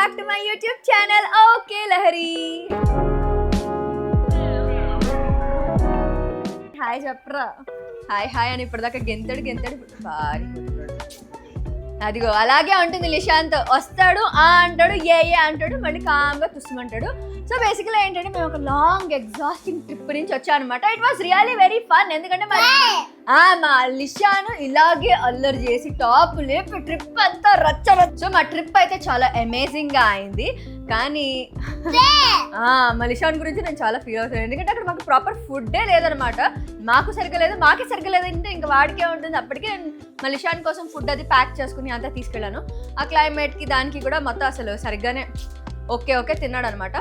back to my YouTube channel. Okay, Lahari. Hi చెప్పరా. Hi అని ఇప్పటిదాకా గెంతడు భారీ అదిగో అలాగే ఉంటుంది. లిషాంత్ వస్తాడు అంటాడు ఏ అంటాడు, మళ్ళీ కామ్గా తుస్సుమంటాడు. సో బేసికలీ ఏంటంటే మేము ఒక లాంగ్ ఎగ్జాస్టింగ్ ట్రిప్ నుంచి వచ్చాం అనమాట. It was really very fun. ఎందుకంటే మా లిషాను ఇలాగే అల్లరి చేసి టాప్ లేపి ట్రిప్ అంతా రచ్చ. మా ట్రిప్ అయితే చాలా అమేజింగ్ గా అయింది. కానీ మా లిషాన్ గురించి నేను చాలా ఫీల్ అవుతాను. ఎందుకంటే అక్కడ మాకు ప్రాపర్ ఫుడ్డే లేదనమాట. మాకు సరిగ్గా లేదు, మాకే సరిగ్గా లేదంటే ఇంకా వాడికే ఉంటుంది. అప్పటికే మా లిషాన్ కోసం ఫుడ్ అది ప్యాక్ చేసుకుని అంతా తీసుకెళ్ళాను. ఆ క్లైమేట్కి దానికి కూడా మొత్తం అసలు సరిగ్గానే ఓకే తిన్నాడు అనమాట.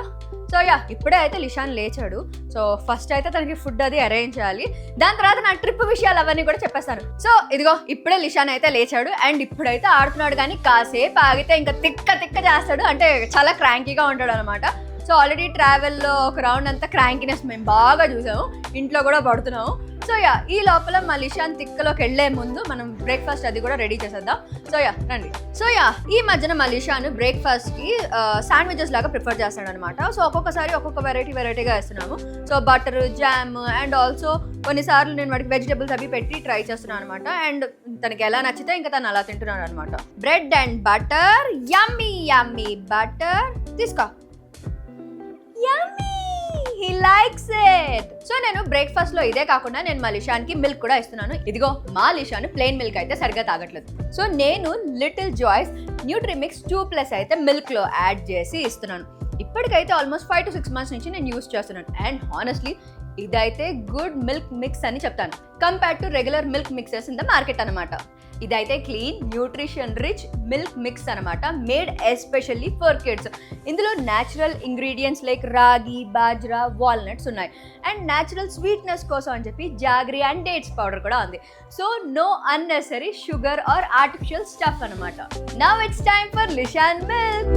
సో ఇప్పుడే అయితే లిషాన్ లేచాడు. సో ఫస్ట్ అయితే తనకి ఫుడ్ అది అరేంజ్ చేయాలి. దాని తర్వాత నా ట్రిప్ విషయాలు అవన్నీ కూడా చెప్పేస్తాను. సో ఇదిగో ఇప్పుడే లిషాన్ అయితే లేచాడు అండ్ ఇప్పుడైతే ఆడుతున్నాడు. కానీ కాసేపు ఆగితే ఇంకా తిక్క చేస్తాడు. అంటే చాలా క్రాంకీగా ఉంటాడు అనమాట. సో ఆల్రెడీ ట్రావెల్లో ఒక రౌండ్ అంతా క్రాంకీనెస్ మేము బాగా చూసాము. ఇంట్లో కూడా పడుతున్నాము. సో ఈ లోపల మా లిషాన్ తిక్కలోకి వెళ్లే ముందు మనం బ్రేక్ఫాస్ట్ అది కూడా రెడీ చేసేద్దాం. సో రండి. సో ఈ మధ్యన మా లిషాన్ బ్రేక్ఫాస్ట్కి శాండ్విచెస్ లాగా ప్రిఫర్ చేస్తాడు అనమాట. సో ఒక్కొక్కసారి ఒక్కొక్క వెరైటీగా వేస్తున్నాము. So butter, jam and also కొన్నిసార్లు నేను వాడికి వెజిటబుల్స్ అవి పెట్టి ట్రై చేస్తున్నాను అనమాట. అండ్ తనకి ఎలా నచ్చితే ఇంకా తను అలా తింటున్నాడు అనమాట. Bread and butter, yummy butter తీసుకో. He likes it. సో నేను బ్రేక్ఫాస్ట్ లో ఇదే కాకుండా నేను మా లిషాన్కి మిల్క్ కూడా ఇస్తున్నాను. ఇదిగో మా లిషాన్ ప్లెయిన్ మిల్క్ అయితే సరిగ్గా తాగట్లేదు. సో నేను లిటిల్ జాయ్స్ న్యూట్రిమిక్స్ 2+ అయితే మిల్క్ లో యాడ్ చేసి ఇస్తున్నాను. ఇప్పటికైతే ఆల్మోస్ట్ 5 to 6 months నుంచి నేను యూస్ చేస్తున్నాను. అండ్ హానెస్ట్లీ ఇదైతే గుడ్ మిల్క్ మిక్స్ అని చెప్తాను compare to regular milk mixes in the market అనమాట. ఇదైతే clean, nutrition rich milk mix అనమాట, మేడ్ ఎస్పెషల్లీ ఫర్ కిడ్స్. ఇందులో natural ingredients like ragi, bajra, walnuts ఉన్నాయి. అండ్ న్యాచురల్ స్వీట్నెస్ కోసం అని చెప్పి జాగరీ అండ్ డేట్స్ పౌడర్ కూడా ఉంది. So no unnecessary sugar or artificial stuff అనమాట. Now it's time for Lishan milk.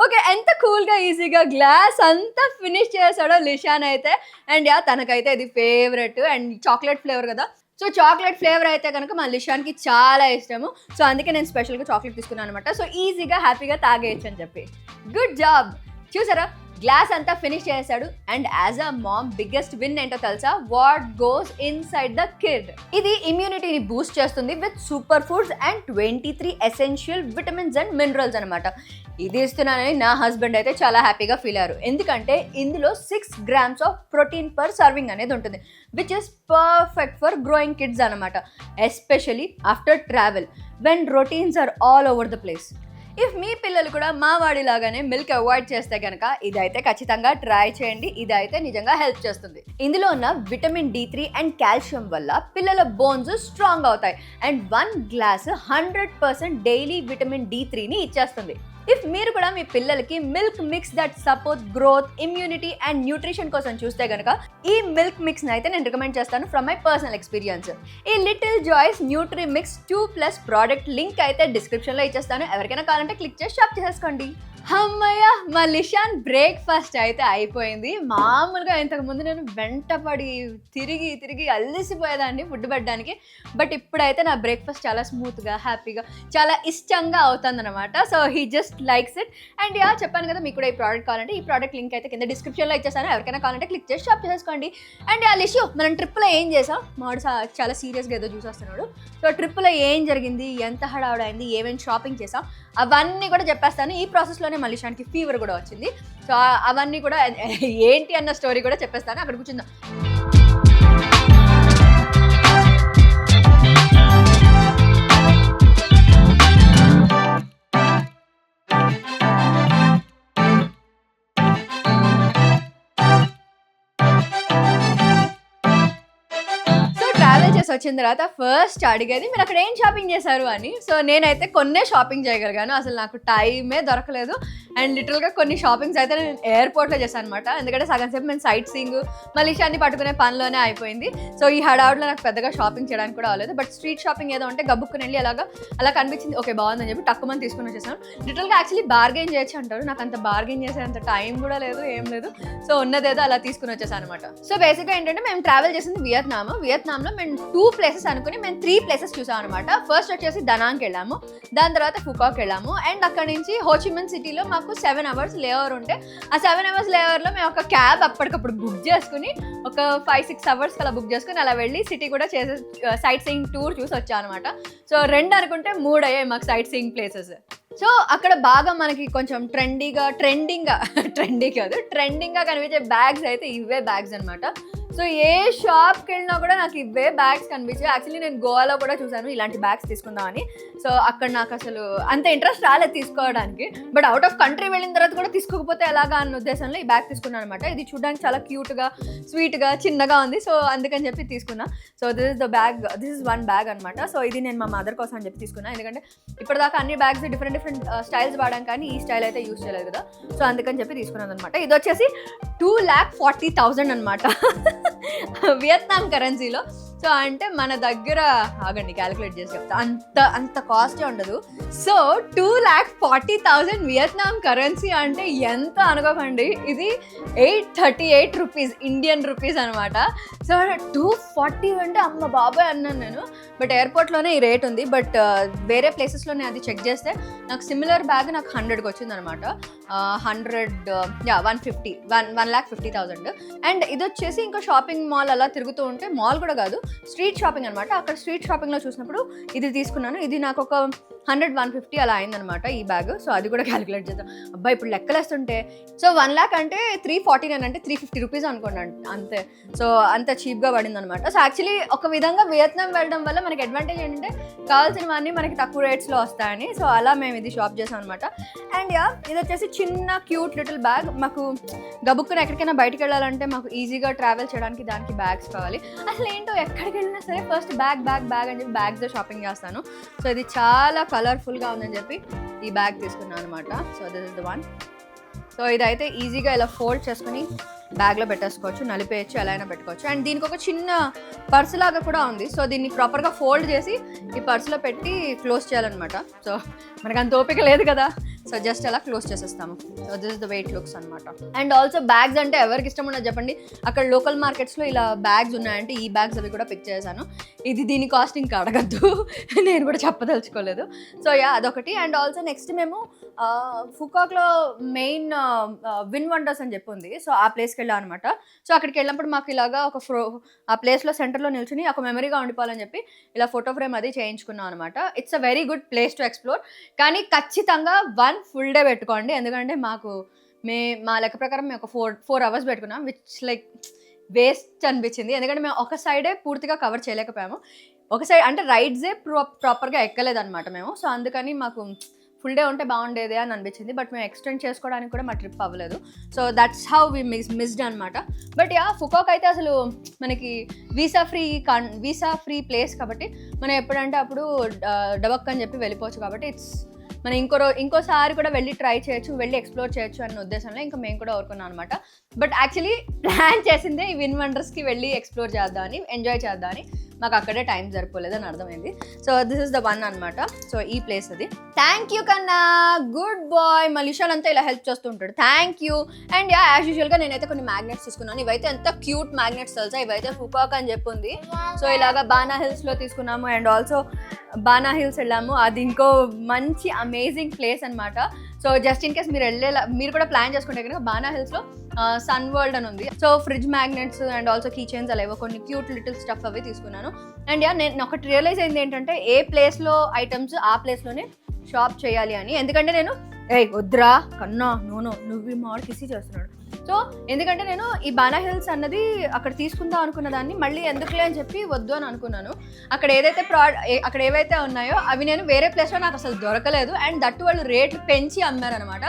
Okay, ఎంత కూల్గా ఈజీగా గ్లాస్ అంతా ఫినిష్ చేశాడో లిషాన్ అయితే. అండ్ తనకైతే ఇది ఫేవరెట్ అండ్ చాక్లెట్ ఫ్లేవర్ కదా. సో చాక్లెట్ ఫ్లేవర్ అయితే కనుక మా లిషాన్కి చాలా ఇష్టము. సో అందుకే నేను స్పెషల్గా చాక్లెట్ తీసుకున్నాను అనమాట. సో ఈజీగా హ్యాపీగా తాగేయచ్చు అని చెప్పి. Good job. చూసారా, గ్లాస్ అంతా ఫినిష్ చేశాడు. And as a ma'am biggest win ఏంటో తెలుసా? What goes inside the kid. ఇది ఇమ్యూనిటీని బూస్ట్ చేస్తుంది with super foods and 23 essential vitamins and minerals అనమాట. ఇది ఇస్తున్నానని నా హస్బెండ్ అయితే చాలా హ్యాపీగా ఫీల్ అయ్యారు. ఎందుకంటే ఇందులో 6 grams of protein per serving అనేది ఉంటుంది, which is perfect for growing kids అనమాట. Especially after travel when routines are all over the place. If మీ పిల్లలు కూడా మా వాడిలాగానే మిల్క్ అవాయిడ్ చేస్తే కనుక ఇదైతే ఖచ్చితంగా ట్రై చేయండి. ఇదైతే నిజంగా హెల్ప్ చేస్తుంది. ఇందులో ఉన్న విటమిన్ D3 అండ్ కాల్షియం వల్ల పిల్లల బోన్స్ స్ట్రాంగ్ అవుతాయి. అండ్ 1 glass 100% డైలీ విటమిన్ D3ని ఇచ్చేస్తుంది. ఇఫ్ మీరు కూడా మీ పిల్లలకి milk mix that support growth, immunity and nutrition కోసం చూస్తే కనుక ఈ మిల్క్ మిక్స్ అయితే నేను రికమెండ్ చేస్తాను ఫ్రమ్ మై పర్సనల్ ఎక్స్పీరియన్స్. ఈ little joys nutri mix 2+ product link అయితే డిస్క్రిప్షన్లో ఇచ్చేస్తాను. ఎవరికైనా కావాలంటే క్లిక్ చేసి షాప్ చేసేసుకోండి. అమ్మయ్య, మా లిషాన్ బ్రేక్ఫాస్ట్ అయితే అయిపోయింది. మామూలుగా ఇంతకుముందు నేను వెంటపడి తిరిగి అల్లిసిపోయేదాన్ని ఫుడ్ పెట్టడానికి. బట్ ఇప్పుడైతే నా బ్రేక్ఫాస్ట్ చాలా స్మూత్గా, హ్యాపీగా, చాలా ఇష్టంగా అవుతుందన్నమాట. So he just likes it. And చెప్పాను కదా, మీకు కూడా ఈ ప్రోడక్ట్ కావాలంటే ఈ ప్రోడక్ట్ లింక్ అయితే కింద డిస్క్రిప్షన్లో ఇచ్చేసాను. ఎవరికైనా కావాలంటే క్లిక్ చేసి షాప్ చేసుకోండి. అండ్ లిషు, మనం ట్రిప్లో ఏం చేసాం? మాడు చాలా సీరియస్గా ఏదో చూసేస్తున్నాడు. సో ట్రిప్లో ఏం జరిగింది, ఎంత హడావుడైంది, ఏమేమి షాపింగ్ చేసాం అవన్నీ కూడా చెప్పేస్తాను. ఈ ప్రాసెస్లోనే మా లిషాన్కి ఫీవర్ కూడా వచ్చింది. సో అవన్నీ కూడా ఏంటి అన్న స్టోరీ కూడా చెప్పేస్తాను. అక్కడ కూర్చుందాం. చేసి వచ్చిన తర్వాత ఫస్ట్ అడిగేది మీరు అక్కడ ఏం షాపింగ్ చేశారు అని. సో నేనైతే కొన్నే షాపింగ్ చేయగలిగాను, అసలు నాకు టైమే దొరకలేదు. అండ్ లిటరల్గా కొన్ని షాపింగ్స్ అయితే నేను ఎయిర్పోర్ట్లో చేశాను అనమాట. ఎందుకంటే సగం సేపు మేము సైట్ సీయింగ్ మలేషియాని పట్టుకునే పనిలోనే అయిపోయింది. సో ఈ హడావుడిలో నాకు పెద్దగా షాపింగ్ చేయడానికి కూడా అవ్వలేదు. బట్ స్ట్రీట్ షాపింగ్ ఏదో అంటే గబుక్కుని వెళ్ళి అలా కనిపించింది, ఓకే బాగుందని చెప్పి తక్కువని తీసుకుని వచ్చేసాను. లిటరల్గా యాక్చువల్లీ బార్గెన్ చేయొచ్చు అంటారు, నాకు అంత బార్గెన్ చేసేంత టైం కూడా లేదు, ఏం లేదు. సో ఉన్నదేదో అలా తీసుకుని వచ్చేసాను అనమాట. సో బేసిక్గా ఏంటంటే మేము ట్రావెల్ చేసింది వియత్నాంలో మేము 2 ప్లేసెస్ అనుకుని మేము 3 ప్లేసెస్ చూసాం అనమాట. ఫస్ట్ వచ్చేసి దనాంగ్కి వెళ్ళాము, దాని తర్వాత ఫుకాక్ వెళ్ళాము. అండ్ అక్కడ నుంచి హోచిమిన్ సిటీలో మాకు 7 hours లేఓవర్ ఉంటే ఆ 7 hours లేఓవర్లో మేము ఒక క్యాబ్ అప్పటికప్పుడు బుక్ చేసుకుని ఒక 5-6 hours అలా బుక్ చేసుకుని అలా వెళ్ళి సిటీ కూడా చేసే సైట్ సీయింగ్ టూర్ చూసి వచ్చాం అనమాట. సో 2 అనుకుంటే 3 అయ్యాయి మాకు సైట్ సీయింగ్ ప్లేసెస్. సో అక్కడ బాగా మనకి కొంచెం ట్రెండింగ్గా కనిపించే బ్యాగ్స్ అయితే ఇవే బ్యాగ్స్ అనమాట. సో ఏ షాప్కి వెళ్ళినా కూడా నాకు ఇవే బ్యాగ్స్ కనిపించాయి. యాక్చువల్లీ నేను గోవాలో కూడా చూసాను ఇలాంటి బ్యాగ్స్ తీసుకుందామని. సో అక్కడ నాకు అసలు అంత ఇంట్రెస్ట్ రాలేదు తీసుకోవడానికి. బట్ అవుట్ ఆఫ్ కంట్రీ వెళ్ళిన తర్వాత కూడా తీసుకోకపోతే ఎలాగా అన్న ఉద్దేశంలో ఈ బ్యాగ్ తీసుకున్నాను అనమాట. ఇది చూడడానికి చాలా క్యూట్గా, స్వీట్గా, చిన్నగా ఉంది. సో అందుకని చెప్పి తీసుకున్నా. సో దిస్ ఇస్ 1 బ్యాగ్ అనమాట. సో ఇది నేను మా మదర్ కోసం అని చెప్పి తీసుకున్నా. ఎందుకంటే ఇప్పటిదాకా అన్ని బ్యాగ్స్ డిఫరెంట్ స్టైల్స్ వాడాం, కానీ ఈ స్టైల్ అయితే యూజ్ చేయలేదు కదా. సో అందుకని చెప్పి తీసుకున్నాను అనమాట. ఇది వచ్చేసి 2,40,000 అనమాట వియత్నాం కరెన్సీలో. సో అంటే మన దగ్గర ఆగండి క్యాలిక్యులేట్ చేసి చెప్తా, అంత కాస్టే ఉండదు. సో 2,40,000 వియత్నాం కరెన్సీ అంటే ఎంత అనుకోకండి, ఇది 838 రూపీస్ ఇండియన్ రూపీస్ అనమాట. సో 240 అంటే అమ్మ బాబాయ్ అన్నాను నేను. బట్ ఎయిర్పోర్ట్లోనే ఈ రేట్ ఉంది. బట్ వేరే ప్లేసెస్లోనే అది చెక్ చేస్తే నాకు సిమిలర్ బ్యాగ్ నాకు 100కి వచ్చింది అనమాట. 150,000. అండ్ ఇది వచ్చేసి ఇంకా షాపింగ్ మాల్ అలా తిరుగుతూ ఉంటే, మాల్ కూడా కాదు స్ట్రీట్ షాపింగ్ అనమాట. అక్కడ స్ట్రీట్ షాపింగ్లో చూసినప్పుడు ఇది తీసుకున్నాను. ఇది నాకు ఒక 100-150 అలా అయిందనమాట ఈ బ్యాగ్. సో అది కూడా క్యాలిక్యులేట్ చేద్దాం. అబ్బాయి ఇప్పుడు లెక్కలేస్తుంటే సో 1 lakh అంటే 349 అంటే 350 రూపీస్ అనుకోండి అంతే. సో అంత చీప్గా పడింది అనమాట. సో యాక్చువల్లీ ఒక విధంగా వియత్నాం వెళ్ళడం వల్ల మనకి అడ్వాంటేజ్ ఏంటంటే కావాల్సినవన్నీ మనకి తక్కువ రేట్స్లో వస్తాయని. సో అలా మేము ఇది షాప్ చేసాం అనమాట. అండ్ ఇది వచ్చేసి చిన్న క్యూట్ లిటిల్ బ్యాగ్. మాకు గబుక్కున ఎక్కడికైనా బయటకు వెళ్ళాలంటే మాకు ఈజీగా ట్రావెల్ చేయడానికి దానికి బ్యాగ్స్ కావాలి. అసలు ఏంటో ఎక్కడికి వెళ్ళినా సరే ఫస్ట్ బ్యాగ్ అని చెప్పి బ్యాగ్స్తో షాపింగ్ చేస్తాను. సో ఇది చాలా కలర్ఫుల్గా ఉందని చెప్పి ఈ బ్యాగ్ తీసుకున్నాను అనమాట. So this is the 1. So ఇదైతే ఈజీగా ఇలా ఫోల్డ్ చేసుకుని బ్యాగ్లో పెట్టేసుకోవచ్చు, నలిపేయచ్చు, ఎలా అయినా పెట్టుకోవచ్చు. అండ్ దీనికి ఒక చిన్న పర్స్ లాగా కూడా ఉంది. సో దీన్ని ప్రాపర్గా ఫోల్డ్ చేసి ఈ పర్సులో పెట్టి క్లోజ్ చేయాలన్నమాట. సో మనకు అంత ఓపిక లేదు కదా, సో జస్ట్ అలా క్లోజ్ చేసేస్తాము. So this is the way it looks అనమాట. అండ్ ఆల్సో బ్యాగ్స్ అంటే ఎవరికి ఇష్టం ఉండదు చెప్పండి. అక్కడ లోకల్ మార్కెట్స్లో ఇలా బ్యాగ్స్ ఉన్నాయంటే ఈ బ్యాగ్స్ అవి కూడా పిక్ చేశాను. దీని కాస్ట్ ఇంకా అడగద్దు, నేను కూడా చెప్పదలుచుకోలేదు. సో అదొకటి. అండ్ ఆల్సో నెక్స్ట్ మేము ఫుకాక్లో మెయిన్ విన్ వండర్స్ అని చెప్పి ఉంది. సో ఆ ప్లేస్కి వెళ్ళాం అనమాట. సో అక్కడికి వెళ్ళినప్పుడు మాకు ఇలాగా ఆ ప్లేస్లో సెంటర్లో నిల్చుని ఒక మెమరీగా ఉండిపోవాలని చెప్పి ఇలా ఫోటో ఫ్రేమ్ అది చేయించుకున్నాం అనమాట. It's a very good place to explore. కానీ ఖచ్చితంగా 1 full day పెట్టుకోండి. ఎందుకంటే మా లెక్క ప్రకారం మేము ఒక 4 hours పెట్టుకున్నాం, విచ్ లైక్ వేస్ట్ అనిపించింది. ఎందుకంటే మేము ఒక సైడే పూర్తిగా కవర్ చేయలేకపోయాము. ఒక సైడ్ అంటే రైడ్సే ప్రాపర్గా ఎక్కలేదన్నమాట మేము. సో అందుకని మాకు ఫుల్ డే ఉంటే బాగుండేది అని అనిపించింది. బట్ మేము ఎక్స్టెండ్ చేసుకోవడానికి కూడా మా ట్రిప్ అవ్వలేదు. So that's how we missed అనమాట. బట్ ఫుకాక్ అయితే అసలు మనకి వీసా ఫ్రీ ప్లేస్ కాబట్టి మనం ఎప్పుడంటే అప్పుడు డబక్ అని చెప్పి వెళ్ళిపోవచ్చు. కాబట్టి మనం ఇంకోసారి కూడా వెళ్ళి ట్రై చేయొచ్చు, వెళ్ళి ఎక్స్ప్లోర్ చేయొచ్చు అన్న ఉద్దేశంలో ఇంకా మేము కూడా ఊరుకున్నాం అనమాట. బట్ యాక్చువల్లీ ప్లాన్ చేసిందే ఈ విన్ వండర్స్కి వెళ్ళి ఎక్స్ప్లోర్ చేద్దామని, ఎంజాయ్ చేద్దామని. మాకు అక్కడే టైం సరిపోలేదని అర్థమైంది. సో దిస్ ఇస్ ద 1 అనమాట. సో ఈ ప్లేస్ అది. థ్యాంక్ యూ కన్నా, గుడ్ బాయ్. మలేషియాలో అంతా ఇలా హెల్ప్ చేస్తూ ఉంటాడు, థ్యాంక్ యూ. అండ్ యాజ్ యూజువల్గా నేనైతే కొన్ని మ్యాగ్నెట్స్ తీసుకున్నాను. ఇవైతే ఎంత క్యూట్ మ్యాగ్నెట్స్ తెలుసా, ఇవైతే ఫుకాక్ అని చెప్పి ఉంది. సో ఇలాగా బానా హిల్స్లో తీసుకున్నాము. అండ్ ఆల్సో బానా హిల్స్ వెళ్ళాము, అది ఇంకో మంచి అమేజింగ్ ప్లేస్ అనమాట. సో జస్ట్ ఇన్ కేస్ మీరు కూడా ప్లాన్ చేసుకుంటే కనుక బానా హిల్స్లో సన్ వరల్డ్ అని ఉంది. So fridge magnets and also key chains అలా ఏవో కొన్ని క్యూట్ లిటిల్ స్టఫ్ అవి తీసుకున్నాను. అండ్ నేను ఒకటి రియలైజ్ అయింది ఏంటంటే ఏ ప్లేస్లో ఐటమ్స్ ఆ ప్లేస్లోనే షాప్ చేయాలి అని. ఎందుకంటే నేను వద్దురా కన్నా నువ్వు మామిడి కిసి చేస్తున్నాడు. సో ఎందుకంటే నేను ఈ బానా హిల్స్ అన్నది అక్కడ తీసుకుందాం అనుకున్న దాన్ని మళ్ళీ ఎందుకులే అని చెప్పి వద్దు అని అనుకున్నాను. అక్కడ ఏవైతే ఉన్నాయో అవి నేను వేరే ప్లేస్లో నాకు అసలు దొరకలేదు. అండ్ దట్టు వాళ్ళు రేట్లు పెంచి అమ్మారనమాట.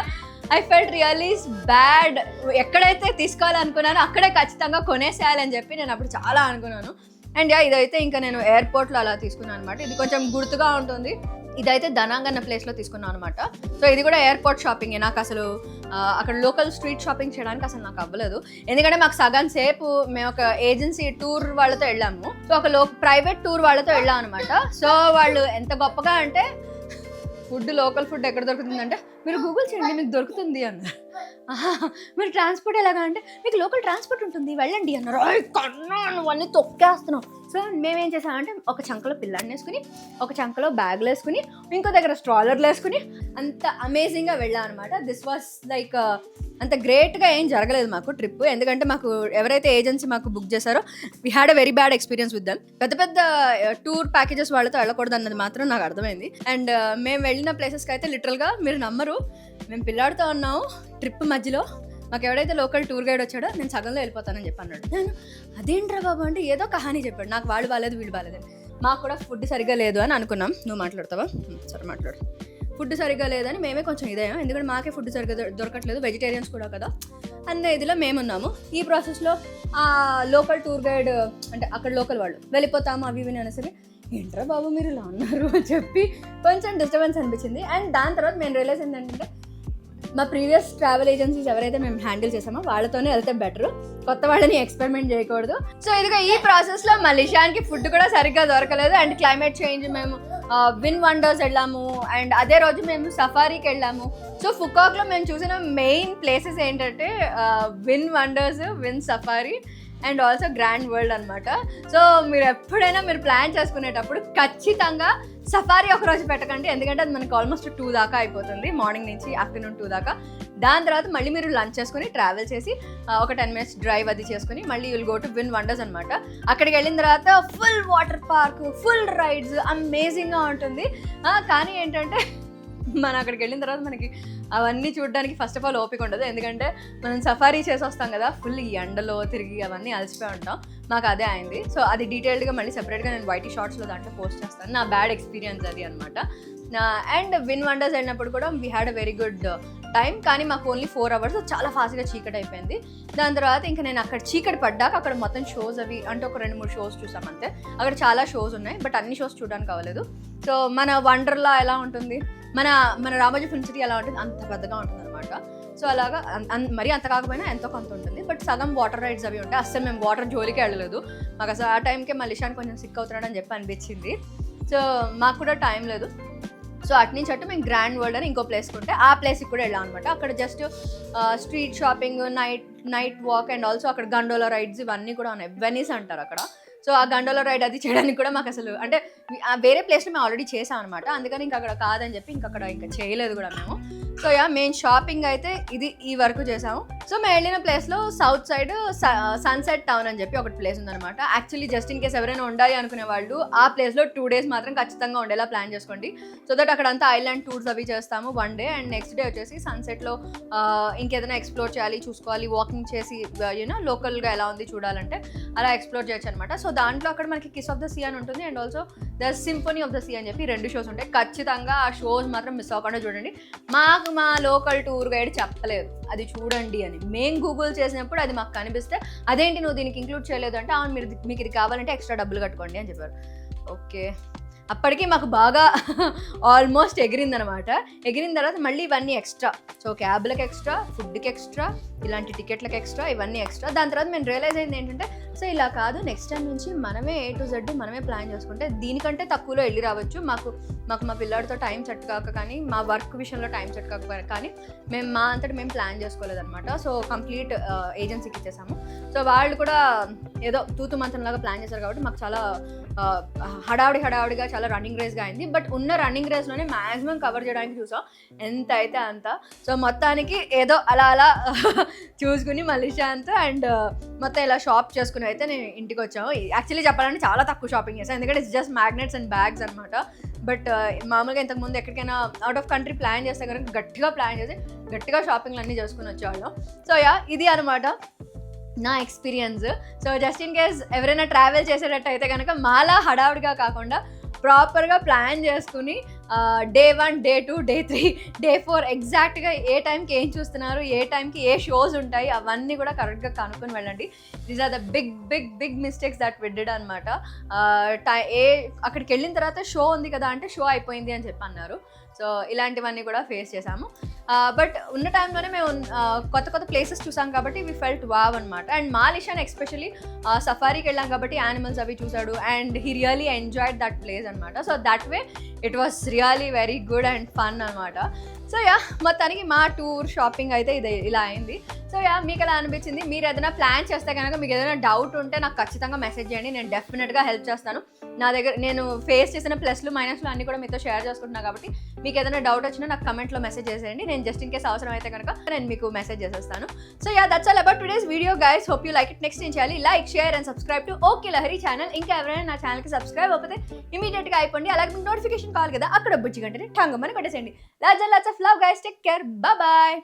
I felt really bad. ఎక్కడైతే తీసుకోవాలనుకున్నానో అక్కడే ఖచ్చితంగా కొనేసేయాలని చెప్పి నేను అప్పుడు చాలా అనుకున్నాను. అండ్ ఇదైతే ఇంకా నేను ఎయిర్పోర్ట్లో అలా తీసుకున్నాను అనమాట. ఇది కొంచెం గుర్తుగా ఉంటుంది. ఇదైతే దనాంగ్ అన్న ప్లేస్లో తీసుకున్నాను అనమాట. సో ఇది కూడా ఎయిర్పోర్ట్ షాపింగే. నాకు అసలు అక్కడ లోకల్ స్ట్రీట్ షాపింగ్ చేయడానికి అసలు నాకు అవ్వలేదు. ఎందుకంటే మాకు సగం సేపు మేము ఒక ఏజెన్సీ టూర్ వాళ్ళతో వెళ్ళాము. సో ఒక ప్రైవేట్ టూర్ వాళ్ళతో వెళ్ళాం అనమాట. సో వాళ్ళు ఎంత గొప్పగా అంటే లోకల్ ఫుడ్ ఎక్కడ దొరుకుతుందంటే మీరు గూగుల్ చేయండి మీకు దొరుకుతుంది అన్నారు. మీరు ట్రాన్స్పోర్ట్ ఎలాగా అంటే మీకు లోకల్ ట్రాన్స్పోర్ట్ ఉంటుంది వెళ్ళండి అన్నారు. కన్నా నువ్వన్నీ తొక్కేస్తున్నావు. సో మేమేం చేసామంటే ఒక చంకలో పిల్లాడిని వేసుకుని, ఒక చంకలో బ్యాగ్లు వేసుకుని, ఇంకో దగ్గర స్ట్రాలర్లు వేసుకుని అంత అమేజింగ్గా వెళ్ళాం అనమాట. దిస్ వాస్ లైక్ అంత గ్రేట్గా ఏం జరగలేదు మాకు ట్రిప్. ఎందుకంటే మాకు ఎవరైతే ఏజెన్సీ మాకు బుక్ చేశారో we had a very bad experience with them. పెద్ద పెద్ద టూర్ ప్యాకేజెస్ వాళ్ళతో వెళ్ళకూడదు అన్నది మాత్రం నాకు అర్థమైంది. అండ్ మేము వెళ్ళిన ప్లేసెస్కి అయితే లిటరల్గా మీరు నమ్మరు, మేము పిల్లాడితో ఉన్నాము ట్రిప్ మధ్యలో మాకు ఎవడైతే లోకల్ టూర్ గైడ్ వచ్చాడో నేను సగంలో వెళ్ళిపోతానని చెప్పి అన్నాడు. నేను అదేంట్రా బాబు అంటే ఏదో కహానీ చెప్పాడు. నాకు వాళ్ళు బాగాలేదు వీళ్ళు బాగాలేదని. మాకు కూడా ఫుడ్ సరిగ్గా లేదు అని అనుకున్నాం. నువ్వు మాట్లాడతావా? సరే మాట్లాడు. ఫుడ్ సరిగ్గా లేదని మేమే కొంచెం ఇదేమో, ఎందుకంటే మాకే ఫుడ్ సరిగ్గా దొరకట్లేదు, వెజిటేరియన్స్ కూడా కదా అన్న ఇదిలో మేమున్నాము. ఈ ప్రాసెస్లో ఆ లోకల్ టూర్ గైడ్ అంటే అక్కడ లోకల్ వాళ్ళు వెళ్ళిపోతాము అవి ఇవి అనేసరి ఏంట్రా బాబు మీరు ఇలా ఉన్నారు అని చెప్పి కొంచెం డిస్టర్బెన్స్ అనిపించింది. అండ్ దాని తర్వాత మేము రియలైజ్ ఏంటంటే మా ప్రీవియస్ ట్రావెల్ ఏజెన్సీస్ ఎవరైతే మేము హ్యాండిల్ చేసామో వాళ్ళతోనే వెళ్తే బెటర్, కొత్త వాళ్ళని ఎక్స్పెరిమెంట్ చేయకూడదు. సో ఇదిగా ఈ ప్రాసెస్లో మా లిషాన్కి ఫుడ్ కూడా సరిగ్గా దొరకలేదు. అండ్ క్లైమేట్ చేంజ్, మేము విన్ వండర్స్ వెళ్ళాము అండ్ అదే రోజు మేము సఫారీకి వెళ్ళాము. సో ఫుకాక్లో మేము చూసిన మెయిన్ ప్లేసెస్ ఏంటంటే win wonders, win safari and also grand world అనమాట. సో మీరు ఎప్పుడైనా మీరు ప్లాన్ చేసుకునేటప్పుడు ఖచ్చితంగా సఫారీ ఒక రోజు పెట్టకండి, ఎందుకంటే అది మనకి ఆల్మోస్ట్ 2 దాకా అయిపోతుంది, మార్నింగ్ నుంచి ఆఫ్టర్నూన్ 2 దాకా. దాని తర్వాత మళ్ళీ మీరు లంచ్ చేసుకుని ట్రావెల్ చేసి ఒక 10 minutes డ్రైవ్ అది చేసుకుని మళ్ళీ will go to win wonders అనమాట. అక్కడికి వెళ్ళిన తర్వాత full water park, full rides, అమేజింగ్గా ఉంటుంది. కానీ ఏంటంటే మనం అక్కడికి వెళ్ళిన తర్వాత మనకి అవన్నీ చూడడానికి ఫస్ట్ ఆఫ్ ఆల్ ఓపిక ఉండదు, ఎందుకంటే మనం సఫారీ చేసి వస్తాం కదా, ఫుల్ ఈ ఎండలో తిరిగి అవన్నీ అలసిపోయి ఉంటాం. మాకు అదే అయింది. సో అది డీటెయిల్డ్గా మళ్ళీ సెపరేట్గా నేను వైటీ షార్ట్స్లో దాంట్లో పోస్ట్ చేస్తాను, నా బ్యాడ్ ఎక్స్పీరియన్స్ అది అనమాట. అండ్ విన్ వండర్స్ వెళ్ళినప్పుడు కూడా we had a very good time, కానీ మాకు ఓన్లీ 4 hours చాలా ఫాస్ట్గా చీకటి అయిపోయింది. దాని తర్వాత ఇంకా నేను అక్కడ చీకటి పడ్డాక అక్కడ మొత్తం షోస్ అవి అంటే ఒక 2-3 షోస్ చూసాం అంతే. అక్కడ చాలా షోస్ ఉన్నాయి, బట్ అన్ని షోస్ చూడడానికి అవ్వలేదు. సో మన వండర్లా ఎలా ఉంటుంది, మన రామోజీ ఫిల్మ్ సిటీ ఎలా ఉంటుంది అంత పెద్దగా ఉంటుంది అనమాట. సో అలాగా మరీ అంత కాకపోయినా ఎంతో కొంత ఉంటుంది, బట్ సగం వాటర్ రైడ్స్ అవి ఉంటాయి. అస్సలు మేము వాటర్ జోలికి వెళ్ళలేదు, మాకు అసలు ఆ టైంకే మా లిషాన్ కొంచెం సిక్ అవుతున్నాడు అని చెప్పి అనిపించింది. సో మాకు కూడా టైం లేదు. సో అటు నుంచి అటు మేము గ్రాండ్ వరల్డ్ అని ఇంకో ప్లేస్కి ఉంటే ఆ ప్లేస్కి కూడా వెళ్ళాం అనమాట. అక్కడ just street shopping, night walk and also అక్కడ గండోలా రైడ్స్ ఇవన్నీ కూడా ఉన్నాయి. వెనీస్ అంటారు అక్కడ. సో ఆ గండోలా రైడ్ అది చేయడానికి కూడా మాకు అసలు అంటే వేరే ప్లేస్లో మేము ఆల్రెడీ చేసాం అనమాట, అందుకని ఇంకా అక్కడ కాదని చెప్పి అక్కడ ఇంకా చేయలేదు కూడా మేము. సో మెయిన్ షాపింగ్ అయితే ఈ వరకు చేసాము. సో మేము వెళ్ళిన ప్లేస్లో సౌత్ సైడ్ సన్సెట్ టౌన్ అని చెప్పి ఒకటి ప్లేస్ ఉందనమాట. యాక్చువల్లీ జస్ట్ ఇన్ కేస్ ఎవరైనా ఉండాలి అనుకునే వాళ్ళు ఆ ప్లేస్లో 2 days మాత్రం ఖచ్చితంగా ఉండేలా ప్లాన్ చేసుకోండి. సో దట్ అక్కడంతా ఐలాండ్ టూర్స్ అవి చేస్తాము 1 day, అండ్ నెక్స్ట్ డే వచ్చేసి సన్సెట్లో ఇంకేదైనా ఎక్స్ప్లోర్ చేయాలి, చూసుకోవాలి, వాకింగ్ చేసి లోకల్గా ఎలా ఉంది చూడాలంటే అలా ఎక్స్ప్లోర్ చేయొచ్చు అనమాట. సో దాంట్లో అక్కడ మనకి కిస్ ఆఫ్ ద సీ అని ఉంటుంది, and also the symphony of the sea అని చెప్పి 2 shows ఉంటాయి. ఖచ్చితంగా ఆ షోస్ మాత్రం మిస్ అవ్వకుండా చూడండి. మా లోకల్ టూర్ గైడ్ చెప్పలేదు అది చూడండి అని. మేము గూగుల్ చేసినప్పుడు అది మాకు కనిపిస్తే అదేంటి నువ్వు దీనికి ఇంక్లూడ్ చేయలేదు అంటే అవును మీకు ఇది కావాలంటే ఎక్స్ట్రా డబ్బులు కట్టుకోండి అని చెప్పారు. ఓకే, అప్పటికి మాకు బాగా ఆల్మోస్ట్ ఎగిరిందనమాట. ఎగిరిన తర్వాత మళ్ళీ ఇవన్నీ ఎక్స్ట్రా. సో క్యాబ్లకు ఎక్స్ట్రా, ఫుడ్కి ఎక్స్ట్రా, ఇలాంటి టికెట్లకు ఎక్స్ట్రా, ఇవన్నీ ఎక్స్ట్రా. దాని తర్వాత మేము రియలైజ్ అయింది ఏంటంటే సో ఇలా కాదు, నెక్స్ట్ టైం నుంచి మనమే A to Z మనమే ప్లాన్ చేసుకుంటే దీనికంటే తక్కువలో వెళ్ళి రావచ్చు. మాకు మా పిల్లాడితో టైం సెట్ కాక కానీ, మా వర్క్ విషయంలో టైం సెట్ కాక కానీ మేము మా అంతటి మేము ప్లాన్ చేసుకోలేదన్నమాట. సో కంప్లీట్ ఏజెన్సీకి ఇచ్చేసాము. సో వాళ్ళు కూడా ఏదో తూతు మంత్రంలాగా ప్లాన్ చేశారు కాబట్టి మాకు చాలా హడావుడిగా చాలా రన్నింగ్ రేస్గా అయింది. బట్ ఉన్న రన్నింగ్ రేస్లోనే మ్యాక్సిమం కవర్ చేయడానికి చూసాం, ఎంత అయితే అంత. సో మొత్తానికి ఏదో అలా చూసుకుని మలేషియాతో అండ్ మొత్తం ఇలా షాప్ చేసుకుని అయితే నేను ఇంటికి వచ్చాము. యాక్చువల్లీ చెప్పాలంటే చాలా తక్కువ షాపింగ్ చేసాను, ఎందుకంటే it's just magnets and bags అనమాట. బట్ మామూలుగా ఇంతకుముందు ఎక్కడికైనా అవుట్ ఆఫ్ కంట్రీ ప్లాన్ చేస్తే కనుక గట్టిగా ప్లాన్ చేసి గట్టిగా షాపింగ్లు అన్నీ చేసుకుని వచ్చేవాళ్ళం. సో ఇది అనమాట నా experience. So just in case ఎవరైనా ట్రావెల్ చేసేటట్టు అయితే కనుక మాలా హడావుడిగా కాకుండా ప్రాపర్గా ప్లాన్ చేసుకుని డే 1, డే 2, డే 3, డే 4 ఎగ్జాక్ట్గా ఏ టైంకి ఏం చూస్తున్నారు, ఏ టైంకి ఏ షోస్ ఉంటాయి అవన్నీ కూడా కరెక్ట్గా కనుక్కొని వెళ్ళండి. These are the big big big mistakes that we did అనమాట. అక్కడికి వెళ్ళిన తర్వాత షో ఉంది కదా అంటే షో అయిపోయింది అని చెప్పి అన్నారు. సో ఇలాంటివన్నీ కూడా ఫేస్ చేసాము. బట్ ఉన్న టైంలోనే మేము కొత్త కొత్త ప్లేసెస్ చూసాం కాబట్టి వి ఫెల్ట్ వావ్ అనమాట. అండ్ మా లిషాన్ ఎస్పెషలీ సఫారీకి వెళ్ళాం కాబట్టి యానిమల్స్ అవి చూసాడు and he really enjoyed that place అనమాట. So that way it was really very good and fun అనమాట. సో యా మొత్తానికి మా టూర్ షాపింగ్ అయితే ఇది ఇలా అయింది. సో యా మీకు ఎలా అనిపించింది? మీరు ఏదైనా ప్లాన్ చేస్తే కనుక మీకు ఏదైనా డౌట్ ఉంటే నాకు ఖచ్చితంగా మెసేజ్ చేయండి, నేను డెఫినెట్గా హెల్ప్ చేస్తాను. నా దగ్గర నేను ఫేస్ చేసిన ప్లస్లు మైనస్లు అన్నీ కూడా మీతో షేర్ చేసుకుంటున్నాను కాబట్టి మీకు ఏదైనా డౌట్ వచ్చినా నాకు కమెంట్లో మెసేజ్ చేసేయండి. నేను జస్ట్ ఇన్ కేస్ అవసరం అయితే కనుక నేను మీకు మెసేజ్ చేసేస్తాను. So yeah that's all about today's video guys. Hope you like it. Next ఏం చేయాలి? Like, share and subscribe to okay Lahari channel. ఇంకా ఎవరైనా నా ఛానల్కి సబ్స్క్రైబ్ అయిపోతే ఇమీడియట్గా అయిపోండి. అలాగే మీకు నోటిఫికేషన్ కావాలి కదా, అక్కడ బుజ్జి గంటని ఠంగమని కొట్టేసేయండి. Lots of love guys. Take care. Bye.